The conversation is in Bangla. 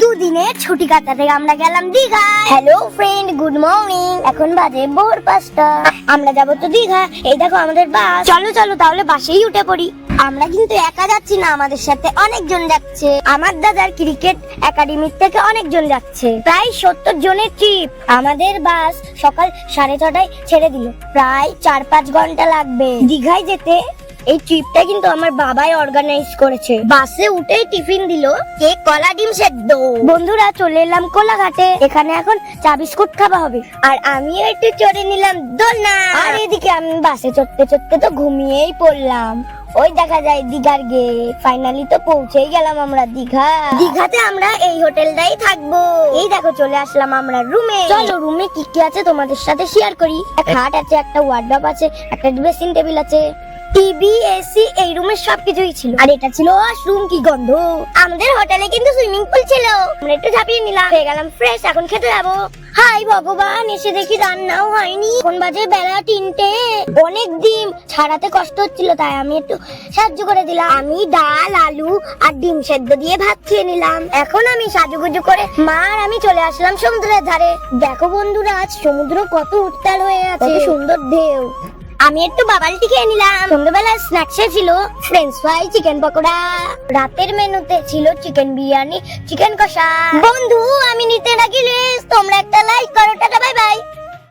দুদিনের ছুটি কাটাতে আমরা গেলাম Digha. Hello friend, good morning. এখন বাজে ভোর 5টা। আমরা যাবো তো দীঘা। এই দেখো আমাদের বাস। চলো চলো তাহলে বাসেই উঠে পড়ি। আমরা কিন্তু একা যাচ্ছি না, আমাদের সাথে অনেকজন যাচ্ছে। আমার দাদার ক্রিকেট একাডেমি থেকে অনেকজন যাচ্ছে। প্রায় 70 জনের ট্রিপ। আমাদের বাস সকাল 6:30টায় ছেড়ে দিল। প্রায় 4-5 ঘন্টা লাগবে দীঘায় যেতে। এই ট্রিপটা কিন্তু আমার বাবাই অর্গানাইজ করেছে। বাসে উঠেই টিফিন দিল, কেক, কলা, ডিম সেদ্ধ। বন্ধুরা চলে এলাম কোলাঘাটে। এখানে এখন চা বিস্কুট খাওয়া হবে। আর আমিও একটু চড়ে নিলাম দোলনা। আর এদিকে আমি বাসে চড়তে চড়তে তো ঘুমিয়েই পড়লাম। ওই দেখা যায় দীঘার গেট। ফাইনালি তো পৌঁছেই গেলাম আমরা দীঘা। দীঘাতে আমরা এই হোটেলটাই থাকবো। এই দেখো চলে আসলাম আমরা রুমে। চলো রুমে কি কি আছে তোমাদের সাথে শেয়ার করি। একটা খাট আছে, একটা ওয়ার্ডরোব আছে, একটা ড্রেসিং টেবিল আছে, টিভি, এসি, এই রুমের সবকিছুই ছিল। আর এটা ছিল ওয়াশরুম। কি গন্ধ! আমাদের হোটেলে কিন্তু সুইমিং পুল ছিল। আমরা একটু ঝাঁপিয়ে নিলাম, হয়ে গেলাম ফ্রেশ। এখন খেতে যাবো। হাই ভগবান, এসে দেখি রান্নাও হয়নি। এখন বাজে বেলা 3টে। অনেক ডিম ছাড়াতে কষ্ট হচ্ছিল, তাই আমি একটু সাহায্য করে দিলাম। আমি ডাল, আলু আর ডিম সেদ্ধ দিয়ে ভাত খেয়ে নিলাম। এখন আমি সাজুগুজু করে মা আর আমি চলে আসলাম সমুদ্রের ধারে। দেখো বন্ধুরা, আজ সমুদ্র কত উত্তাল হয়ে আছে, সুন্দর ঢেউ। আমি একটু বাবালটি খেয়ে নিলাম। সন্ধ্যাবেলা স্ন্যাক্সে ছিল ফ্রেঞ্চ ফ্রাই, চিকেন পকোড়া। রাতের মেনুতে ছিল চিকেন বিরিয়ানি, চিকেন কষা। বন্ধু, আমি নিতে রাখি, তোমরা একটা লাইক করো। Tata, bye bye.